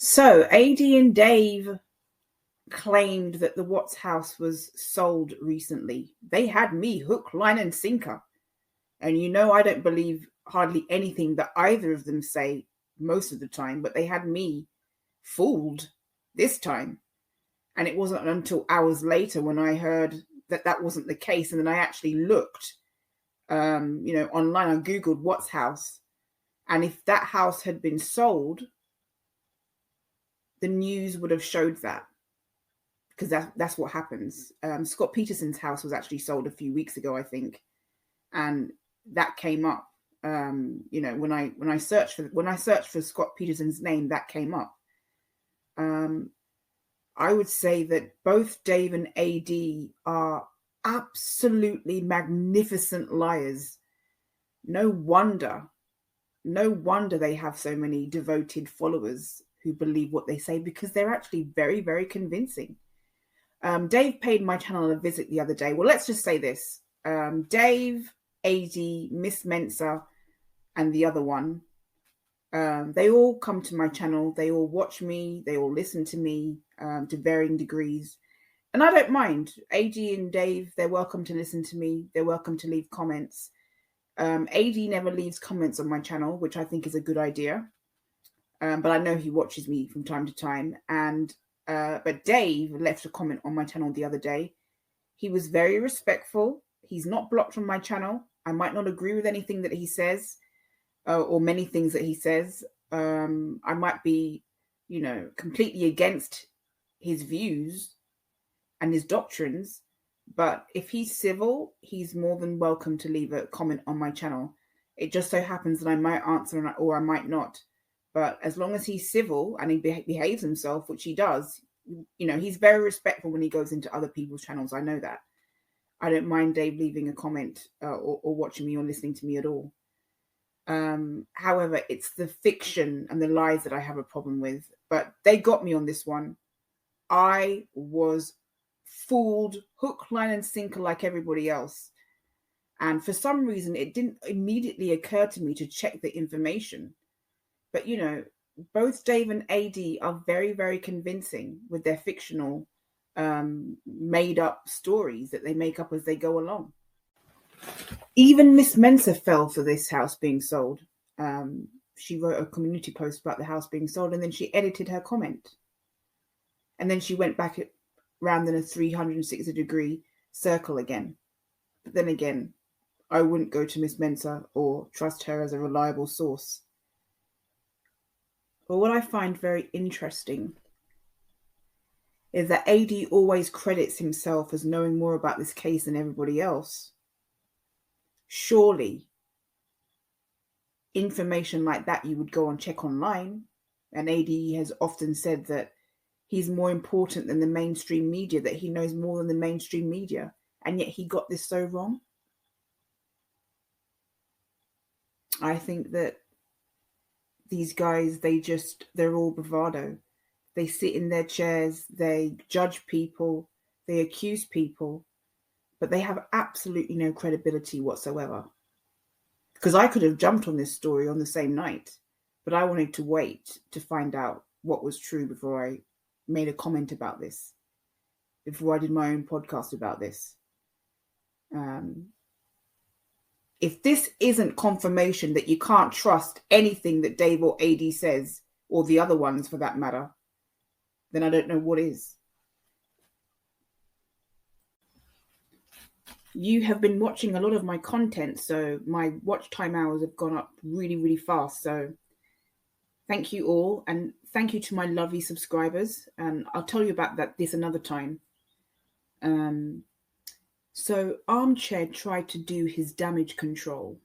So AD and Dave claimed that the Watts house was sold recently. They had me hook, line, and sinker. And I don't believe hardly anything that either of them say most of the time, but they had me fooled this time. And it wasn't until hours later when I heard that that wasn't the case. And then I actually looked, online. I Googled Watts house. And if that house had been sold, the news would have showed that, because that's what happens. Scott Peterson's house was actually sold a few weeks ago, I think, and that came up. When I searched for Scott Peterson's name, that came up. I would say that both Dave and AD are absolutely magnificent liars. No wonder they have so many devoted followers who believe what they say, because they're actually very, very convincing. Dave paid my channel a visit the other day. Well, let's just say this. Dave, AD, Miss Mensa, and the other one, they all come to my channel. They all watch me. They all listen to me to varying degrees. And I don't mind. AD and Dave, they're welcome to listen to me. They're welcome to leave comments. AD never leaves comments on my channel, which I think is a good idea. But I know he watches me from time to time. But Dave left a comment on my channel the other day. He was very respectful. He's not blocked from my channel. I might not agree with anything that he says, or many things that he says. I might be, completely against his views and his doctrines. But if he's civil, he's more than welcome to leave a comment on my channel. It just so happens that I might answer or I might not. But as long as he's civil and he behaves himself, which he does, he's very respectful when he goes into other people's channels. I know that. I don't mind Dave leaving a comment or watching me or listening to me at all. However, it's the fiction and the lies that I have a problem with. But they got me on this one. I was fooled, hook, line, and sinker like everybody else. And for some reason, it didn't immediately occur to me to check the information. But, both Dave and AD are very, very convincing with their fictional, made-up stories that they make up as they go along. Even Miss Mensa fell for this house being sold. She wrote a community post about the house being sold, and then she edited her comment. And then she went back around in a 360-degree circle again. But then again, I wouldn't go to Miss Mensa or trust her as a reliable source. But what I find very interesting is that AD always credits himself as knowing more about this case than everybody else. Surely, information like that you would go and check online. And AD has often said that he's more important than the mainstream media, that he knows more than the mainstream media. And yet he got this so wrong. I think that these guys, they're all bravado. They sit in their chairs, they judge people, they accuse people, but they have absolutely no credibility whatsoever. Because I could have jumped on this story on the same night, but I wanted to wait to find out what was true before I made a comment about this, before I did my own podcast about this. If this isn't confirmation that you can't trust anything that Dave or AD says, or the other ones for that matter, then I don't know what is. You have been watching a lot of my content, so my watch time hours have gone up really, really fast. So thank you all, and thank you to my lovely subscribers. I'll tell you about this another time. So Armchair tried to do his damage control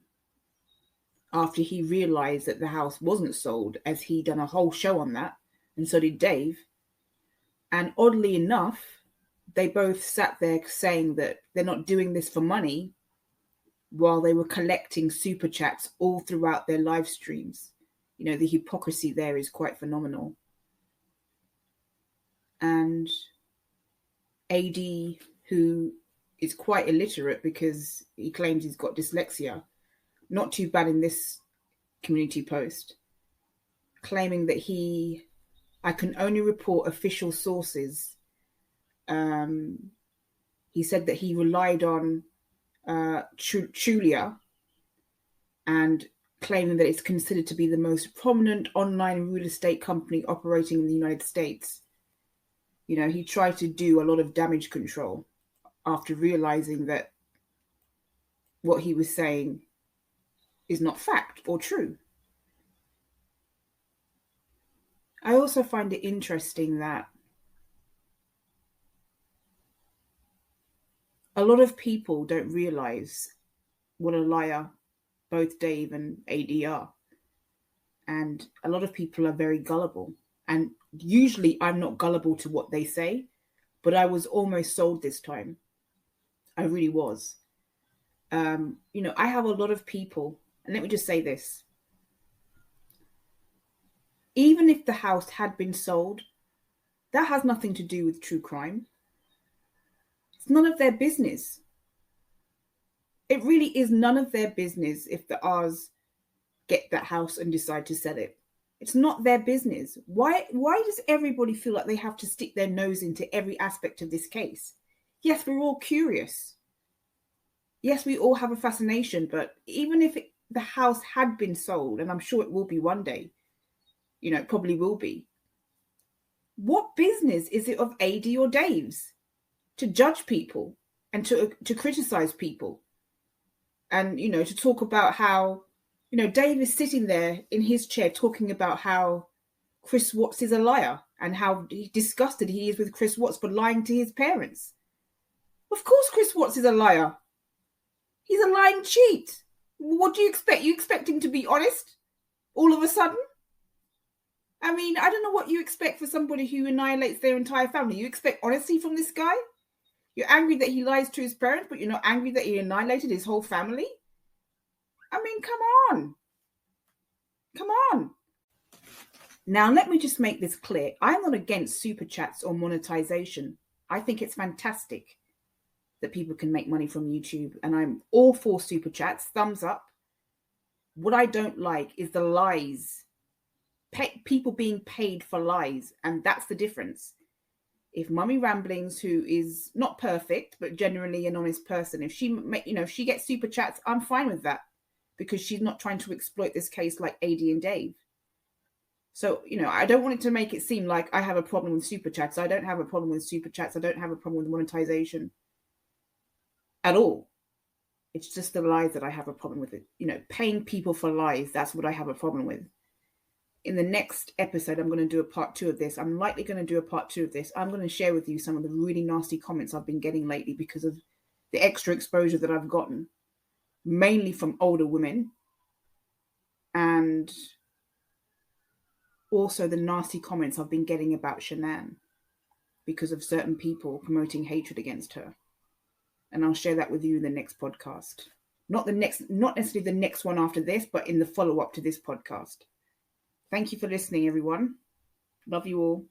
after he realized that the house wasn't sold, as he done a whole show on that, and so did Dave. And oddly enough, they both sat there saying that they're not doing this for money while they were collecting super chats all throughout their live streams. The hypocrisy there is quite phenomenal. And AD, who is quite illiterate because he claims he's got dyslexia, not too bad in this community post, claiming that he I can only report official sources. He said that he relied on Trulia, and claiming that it's considered to be the most prominent online real estate company operating in the United States. You know, he tried to do a lot of damage control after realizing that what he was saying is not fact or true. I also find it interesting that a lot of people don't realize what a liar both Dave and AD are. And a lot of people are very gullible. And usually I'm not gullible to what they say, but I was almost sold this time. I really was. You know, I have a lot of people, and let me just say this. Even if the house had been sold, that has nothing to do with true crime. It's none of their business. It really is none of their business if the R's get that house and decide to sell it. It's not their business. Why does everybody feel like they have to stick their nose into every aspect of this case? Yes, we're all curious. Yes, we all have a fascination, but even if the house had been sold, and I'm sure it will be one day, you know, it probably will be, what business is it of AD or Dave's to judge people and to criticize people? And, you know, to talk about how, you know, Dave is sitting there in his chair talking about how Chris Watts is a liar and how disgusted he is with Chris Watts for lying to his parents. Of course Chris Watts is a liar. He's a lying cheat. What do you expect? You expect him to be honest all of a sudden? I mean, I don't know what you expect for somebody who annihilates their entire family. You expect honesty from this guy? You're angry that he lies to his parents, but you're not angry that he annihilated his whole family? I mean, come on. Come on. Now, let me just make this clear. I'm not against super chats or monetization. I think it's fantastic that people can make money from YouTube, and I'm all for super chats. Thumbs up. What I don't like is the lies. People being paid for lies, and that's the difference. If Mummy Ramblings, who is not perfect but generally an honest person, if she gets super chats, I'm fine with that, because she's not trying to exploit this case like AD and Dave. So, you know, I don't want it to make it seem like I have a problem with super chats. I don't have a problem with super chats. I don't have a problem with monetization at all. It's just the lies that I have a problem with. It, you know, paying people for lies, that's what I have a problem with. In the next episode, I'm going to do a part 2 of this. I'm likely going to do a part 2 of this. I'm going to share with you some of the really nasty comments I've been getting lately because of the extra exposure that I've gotten, mainly from older women, and also the nasty comments I've been getting about Shanann because of certain people promoting hatred against her. And I'll share that with you in the next podcast. Not necessarily the next one after this, but in the follow-up to this podcast. Thank you for listening, everyone. Love you all.